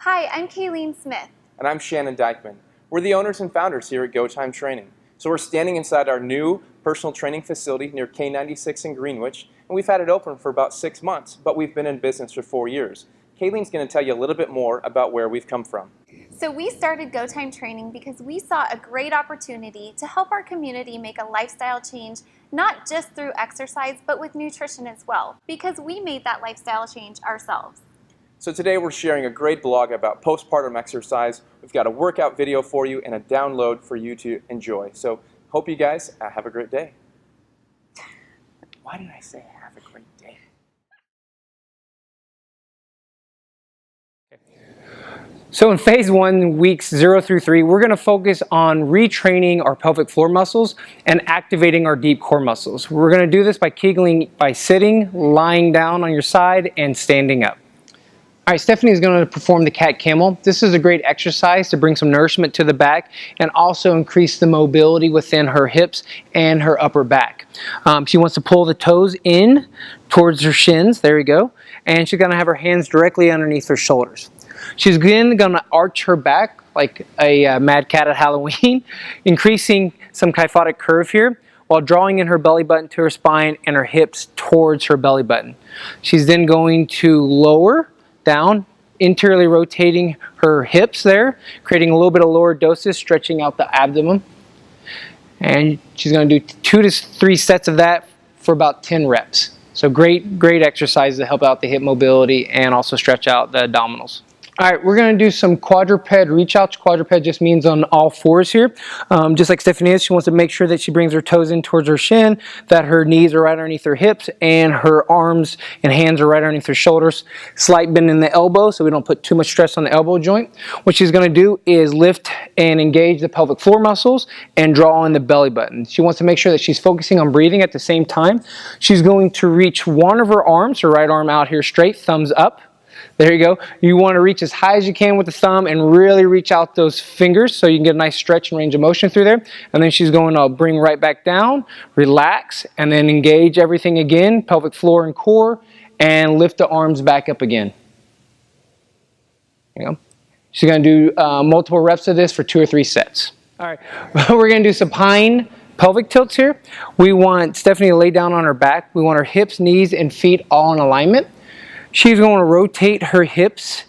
Hi, I'm Kayleen Smith. And I'm Shannon Dykeman. We're the owners and founders here at GoTimeTraining. So we're standing inside our new personal training facility near K96 in Greenwich, and we've had it open for about 6 months, but we've been in business for 4 years. Kayleen's going to tell you a little bit more about where we've come from. So we started GoTimeTraining because we saw a great opportunity to help our community make a lifestyle change, not just through exercise, but with nutrition as well, because we made that lifestyle change ourselves. So today we're sharing a great blog about postpartum exercise. We've got a workout video for you and a download for you to enjoy. So hope you guys have a great day. Why did I say have a great day? So in phase 1, weeks 0 through 3, we're going to focus on retraining our pelvic floor muscles and activating our deep core muscles. We're going to do this by kegling by sitting, lying down on your side, and standing up. All right, Stephanie is going to perform the cat camel. This is a great exercise to bring some nourishment to the back and also increase the mobility within her hips and her upper back. She wants to pull the toes in towards her shins. There we go. And she's going to have her hands directly underneath her shoulders. She's then going to arch her back like a mad cat at Halloween, increasing some kyphotic curve here, while drawing in her belly button to her spine and her hips towards her belly button. She's then going to lower down, interiorly rotating her hips there, creating a little bit of lordosis, stretching out the abdomen. And she's going to do 2 to 3 sets of that for about 10 reps. So great exercise to help out the hip mobility and also stretch out the abdominals. All right, we're going to do some quadruped reach outs. Quadruped just means on all fours here. Just like Stephanie is, she wants to make sure that she brings her toes in towards her shin, that her knees are right underneath her hips, and her arms and hands are right underneath her shoulders. Slight bend in the elbow so we don't put too much stress on the elbow joint. What she's going to do is lift and engage the pelvic floor muscles and draw in the belly button. She wants to make sure that she's focusing on breathing at the same time. She's going to reach one of her arms, her right arm out here straight, thumbs up. There you go. You want to reach as high as you can with the thumb and really reach out those fingers so you can get a nice stretch and range of motion through there. And then she's going to bring right back down, relax, and then engage everything again, pelvic floor and core, and lift the arms back up again. There you go. She's going to do multiple reps of this for 2 or 3 sets. All right, we're going to do supine pelvic tilts here. We want Stephanie to lay down on her back. We want her hips, knees, and feet all in alignment. She's going to rotate her hips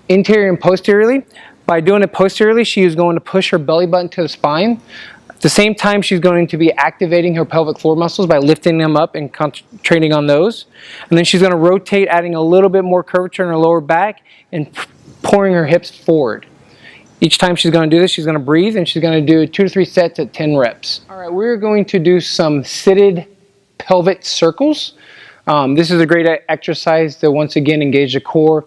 interior and posteriorly. By doing it posteriorly, she is going to push her belly button to the spine. At the same time, she's going to be activating her pelvic floor muscles by lifting them up and concentrating on those. And then she's going to rotate, adding a little bit more curvature in her lower back and pouring her hips forward. Each time she's going to do this, she's going to breathe, and she's going to do 2 to 3 sets at 10 reps. All right, we're going to do some seated pelvic circles. This is a great exercise to once again engage the core,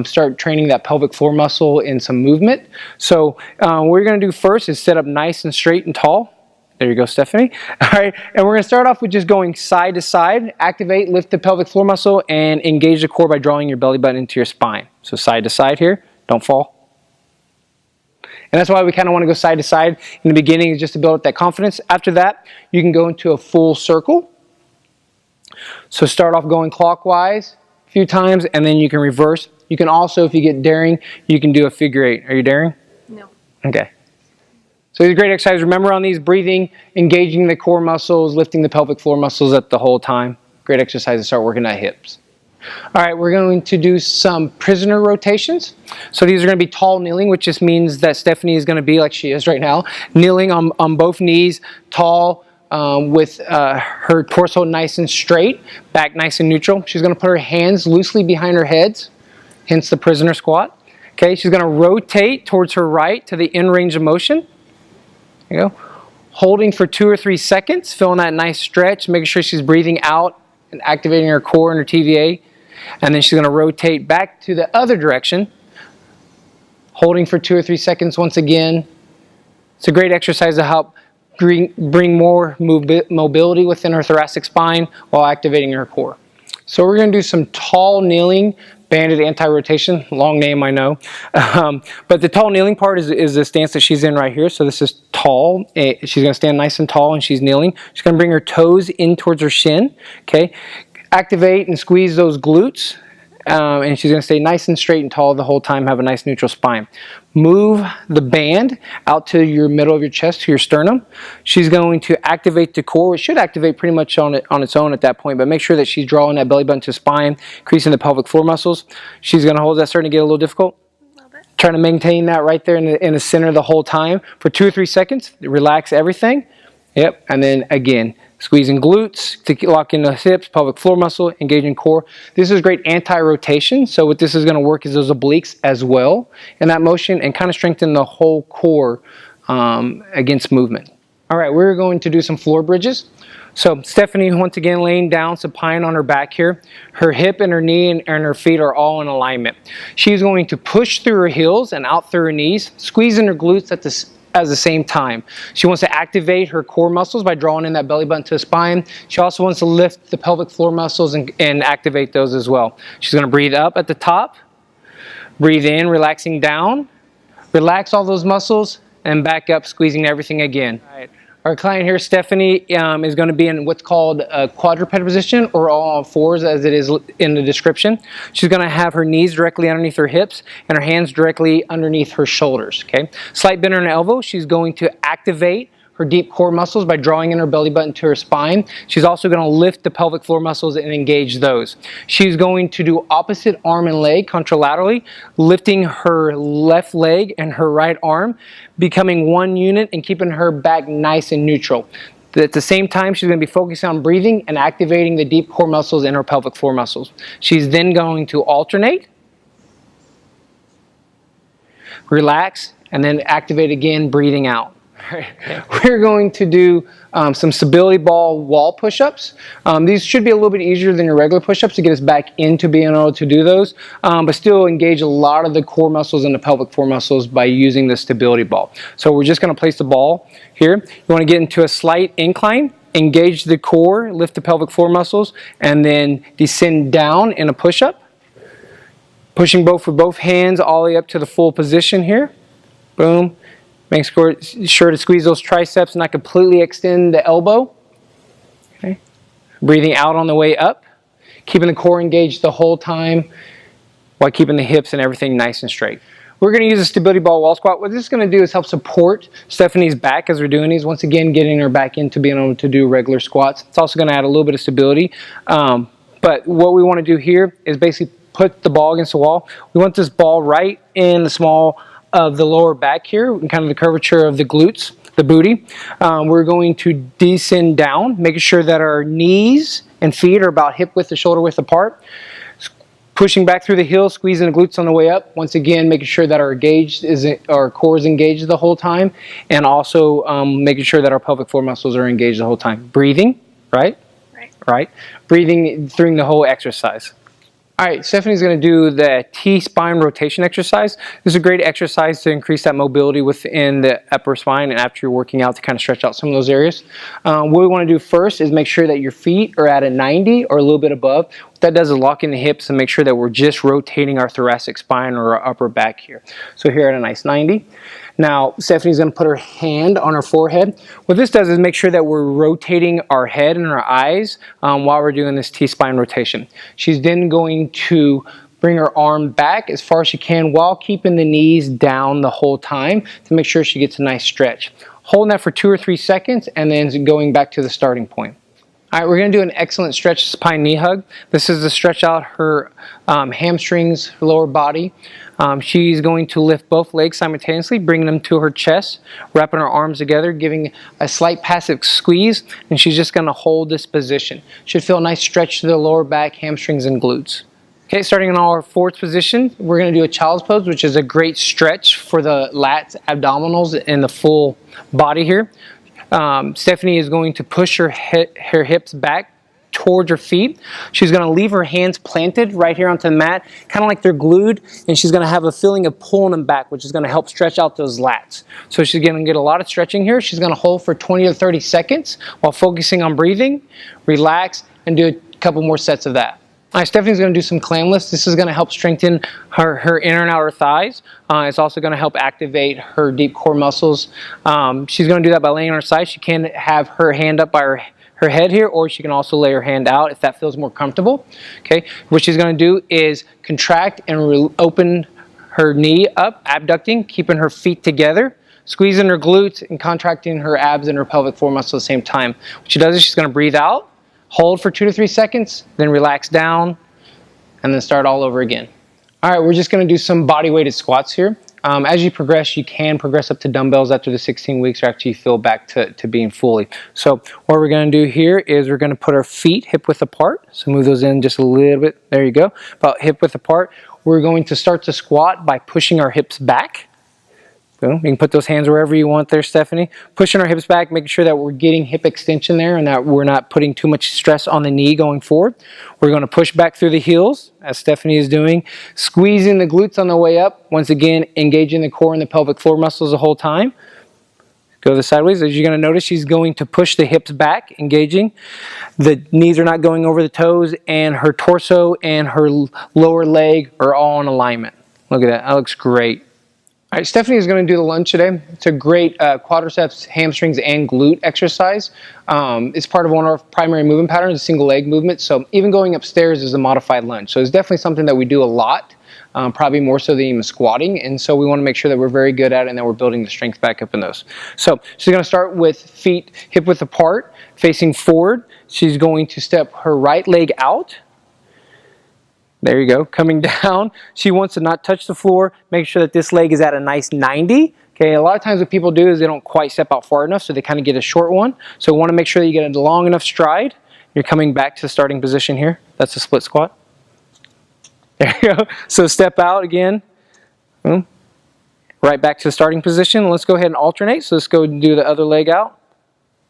start training that pelvic floor muscle in some movement. So what we're going to do first is sit up nice and straight and tall. There you go, Stephanie. All right, and we're going to start off with just going side to side. Activate, lift the pelvic floor muscle, and engage the core by drawing your belly button into your spine. So side to side here, don't fall. And that's why we kind of want to go side to side in the beginning, just to build up that confidence. After that, you can go into a full circle. So start off going clockwise a few times, and then you can reverse. You can also, if you get daring, you can do a figure 8. Are you daring? No. Okay. So these are great exercises. Remember on these, breathing, engaging the core muscles, lifting the pelvic floor muscles at the whole time. Great exercise to start working at hips. All right, we're going to do some prisoner rotations. So these are going to be tall kneeling, which just means that Stephanie is going to be like she is right now, kneeling on both knees, tall, with her torso nice and straight, back nice and neutral. She's going to put her hands loosely behind her heads, hence the prisoner squat. Okay, she's going to rotate towards her right to the in range of motion. There you go. Holding for 2 or 3 seconds, feeling that nice stretch, making sure she's breathing out and activating her core and her TVA. And then she's going to rotate back to the other direction, holding for 2 or 3 seconds once again. It's a great exercise to help bring more mobility within her thoracic spine while activating her core. So we're going to do some tall kneeling, banded anti-rotation. Long name, I know. But the tall kneeling part is the stance that she's in right here. So this is tall. She's going to stand nice and tall and she's kneeling. She's going to bring her toes in towards her shin. Okay. Activate and squeeze those glutes and she's going to stay nice and straight and tall the whole time, have a nice neutral spine. Move the band out to your middle of your chest, to your sternum. She's going to activate the core. It should activate pretty much on its own at that point, but make sure that she's drawing that belly button to spine, increasing the pelvic floor muscles. She's going to hold that, starting to get a little difficult. Trying to maintain that right there in the center the whole time for 2 or 3 seconds. Relax everything. Yep, and then again, squeezing glutes to lock in the hips, pelvic floor muscle, engaging core. This is great anti-rotation, so what this is going to work is those obliques as well in that motion and kind of strengthen the whole core against movement. All right, we're going to do some floor bridges. So Stephanie, once again, laying down supine on her back here. Her hip and her knee and her feet are all in alignment. She's going to push through her heels and out through her knees, squeezing her glutes at the same time. She wants to activate her core muscles by drawing in that belly button to the spine. She also wants to lift the pelvic floor muscles and activate those as well. She's going to breathe up at the top, breathe in, relaxing down, relax all those muscles, and back up, squeezing everything again. All right. Our client here, Stephanie, is going to be in what's called a quadruped position, or all on fours as it is in the description. She's going to have her knees directly underneath her hips and her hands directly underneath her shoulders. Okay, slight bend in her elbow. She's going to activate her deep core muscles by drawing in her belly button to her spine. She's also going to lift the pelvic floor muscles and engage those. She's going to do opposite arm and leg contralaterally, lifting her left leg and her right arm, becoming one unit and keeping her back nice and neutral. At the same time, she's going to be focusing on breathing and activating the deep core muscles and her pelvic floor muscles. She's then going to alternate, relax, and then activate again, breathing out. We're going to do some stability ball wall push-ups. These should be a little bit easier than your regular push-ups to get us back into being able to do those, but still engage a lot of the core muscles and the pelvic floor muscles by using the stability ball. So we're just going to place the ball here. You want to get into a slight incline, engage the core, lift the pelvic floor muscles, and then descend down in a push-up. Pushing both with both hands all the way up to the full position here. Boom. Make sure to squeeze those triceps and not completely extend the elbow. Okay. Breathing out on the way up. Keeping the core engaged the whole time while keeping the hips and everything nice and straight. We're going to use a stability ball wall squat. What this is going to do is help support Stephanie's back as we're doing these. Once again, getting her back into being able to do regular squats. It's also going to add a little bit of stability. But what we want to do here is basically put the ball against the wall. We want this ball right in the small of the lower back here, and kind of the curvature of the glutes, the booty. We're going to descend down, making sure that our knees and feet are about hip width to shoulder width apart. Pushing back through the heels, squeezing the glutes on the way up. Once again, making sure that our core is engaged the whole time, and also making sure that our pelvic floor muscles are engaged the whole time. Breathing, right? Right. Breathing during the whole exercise. All right, Stephanie's going to do the T-spine rotation exercise. This is a great exercise to increase that mobility within the upper spine and after you're working out to kind of stretch out some of those areas. What we want to do first is make sure that your feet are at a 90 or a little bit above. What that does is lock in the hips and make sure that we're just rotating our thoracic spine or our upper back here. So here at a nice 90. Now, Stephanie's going to put her hand on her forehead. What this does is make sure that we're rotating our head and our eyes while we're doing this T-spine rotation. She's then going to bring her arm back as far as she can while keeping the knees down the whole time to make sure she gets a nice stretch. Holding that for 2 or 3 seconds and then going back to the starting point. All right, we're going to do an excellent stretch supine knee hug. This is to stretch out her hamstrings, her lower body. She's going to lift both legs simultaneously, bringing them to her chest, wrapping her arms together, giving a slight passive squeeze, and she's just going to hold this position. Should feel a nice stretch to the lower back, hamstrings, and glutes. Okay, starting in our fourth position, we're going to do a child's pose, which is a great stretch for the lats, abdominals, and the full body here. Stephanie is going to push her hips back towards her feet. She's going to leave her hands planted right here onto the mat, kind of like they're glued, and she's going to have a feeling of pulling them back, which is going to help stretch out those lats. So she's going to get a lot of stretching here. She's going to hold for 20 to 30 seconds while focusing on breathing, relax, and do a couple more sets of that. All right, Stephanie's going to do some clam lifts. This is going to help strengthen her inner and outer thighs. It's also going to help activate her deep core muscles. She's going to do that by laying on her side. She can have her hand up by her her head here, or she can also lay her hand out if that feels more comfortable. Okay, what she's going to do is contract and open her knee up, abducting, keeping her feet together, squeezing her glutes and contracting her abs and her pelvic floor muscles at the same time. What she does is she's going to breathe out, hold for 2 to 3 seconds, then relax down, and then start all over again. All right, we're just going to do some body weighted squats here. As you progress, you can progress up to dumbbells after the 16 weeks or after you feel back to being fully. So what we're going to do here is we're going to put our feet hip width apart. So move those in just a little bit. There you go. About hip width apart. We're going to start to squat by pushing our hips back. Boom. You can put those hands wherever you want there, Stephanie. Pushing our hips back, making sure that we're getting hip extension there and that we're not putting too much stress on the knee going forward. We're going to push back through the heels, as Stephanie is doing. Squeezing the glutes on the way up. Once again, engaging the core and the pelvic floor muscles the whole time. Go the sideways. As you're going to notice, she's going to push the hips back, engaging. The knees are not going over the toes, and her torso and her lower leg are all in alignment. Look at that. That looks great. All right, Stephanie is going to do the lunge today. It's a great quadriceps, hamstrings, and glute exercise. It's part of one of our primary movement patterns, a single leg movement. So even going upstairs is a modified lunge. So it's definitely something that we do a lot, probably more so than even squatting. And so we want to make sure that we're very good at it and that we're building the strength back up in those. So she's going to start with feet hip width apart, facing forward. She's going to step her right leg out. There you go, coming down. She wants to not touch the floor. Make sure that this leg is at a nice 90. Okay, a lot of times what people do is they don't quite step out far enough, so they kind of get a short one. So we want to make sure that you get a long enough stride. You're coming back to the starting position here. That's a split squat. There you go. So step out again. Boom. Right back to the starting position. Let's go ahead and alternate. So let's go and do the other leg out.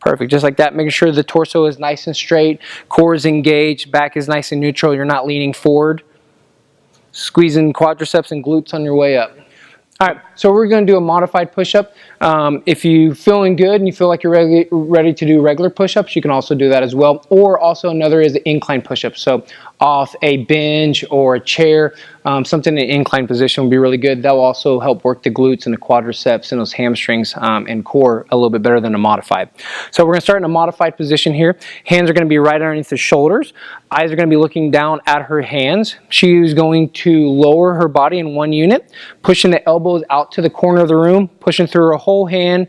Perfect, just like that, making sure the torso is nice and straight, core is engaged, back is nice and neutral, you're not leaning forward. Squeezing quadriceps and glutes on your way up. All right, so we're going to do a modified push-up. If you're feeling good and you feel like you're ready to do regular push-ups, you can also do that as well. Or also another is the incline push-up. So off a bench or a chair, something in an incline position would be really good. That will also help work the glutes and the quadriceps and those hamstrings and core a little bit better than a modified. So we're going to start in a modified position here. Hands are going to be right underneath the shoulders. Eyes are going to be looking down at her hands. She's going to lower her body in one unit, pushing the elbows out to the corner of the room, pushing through her whole hand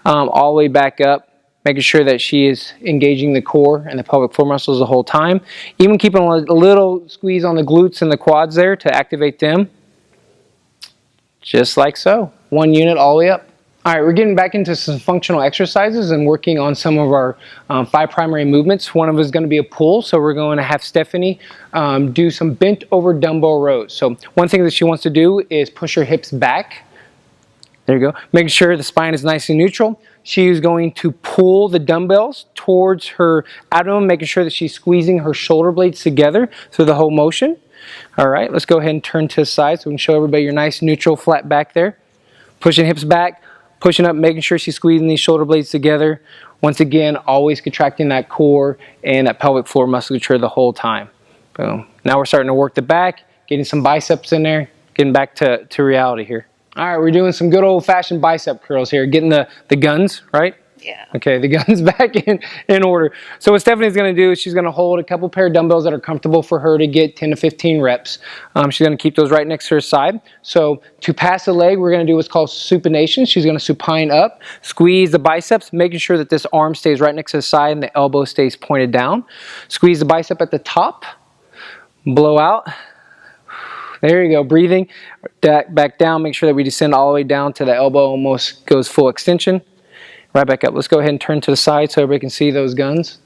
all the way back up. Making sure that she is engaging the core and the pelvic floor muscles the whole time. Even keeping a little squeeze on the glutes and the quads there to activate them. Just like so. One unit all the way up. All right, we're getting back into some functional exercises and working on some of our 5 primary movements. One of them is going to be a pull, so we're going to have Stephanie do some bent over dumbbell rows. So one thing that she wants to do is push her hips back. There you go. Making sure the spine is nice and neutral. She is going to pull the dumbbells towards her abdomen, making sure that she's squeezing her shoulder blades together through the whole motion. All right, let's go ahead and turn to the side so we can show everybody your nice neutral flat back there. Pushing hips back, pushing up, making sure she's squeezing these shoulder blades together. Once again, always contracting that core and that pelvic floor musculature the whole time. Boom. Now we're starting to work the back, getting some biceps in there, getting back to reality here. All right, we're doing some good old-fashioned bicep curls here, getting the guns, right? Yeah. Okay, the guns back in order. So what Stephanie's going to do is she's going to hold a couple pair of dumbbells that are comfortable for her to get 10 to 15 reps. She's going to keep those right next to her side. So to pass the leg, we're going to do what's called supination. She's going to supine up, squeeze the biceps, making sure that this arm stays right next to the side and the elbow stays pointed down. Squeeze the bicep at the top, blow out. There you go, breathing back down, make sure that we descend all the way down to the elbow, almost goes full extension. Right back up. Let's go ahead and turn to the side so everybody can see those guns.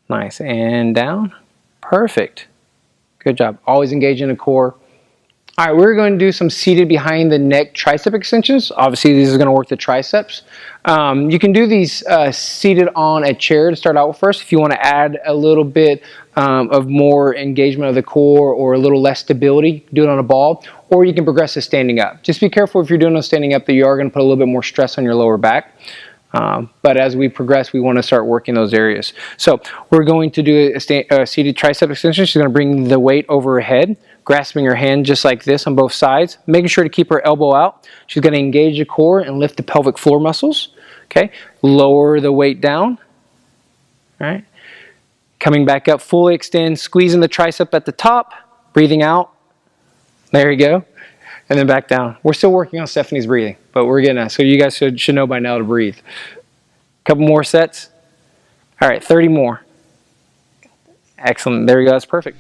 Nice, and down. Perfect. Good job. Always engaging the core. All right, we're going to do some seated behind the neck tricep extensions. Obviously, these are going to work the triceps. You can do these seated on a chair to start out with first if you want to add a little bit of more engagement of the core or a little less stability. Do it on a ball, or you can progress to standing up. Just be careful if you're doing it standing up that you are going to put a little bit more stress on your lower back. But as we progress, we want to start working those areas. So we're going to do a seated tricep extension. She's going to bring the weight over her head, grasping her hand just like this on both sides, making sure to keep her elbow out. She's going to engage the core and lift the pelvic floor muscles. Okay, lower the weight down. All right, coming back up, fully extend, squeezing the tricep at the top, breathing out. There you go. And then back down. We're still working on Stephanie's breathing, but we're getting that. So you guys should know by now to breathe. Couple more sets. All right, 30 more. Excellent. There you go. That's perfect.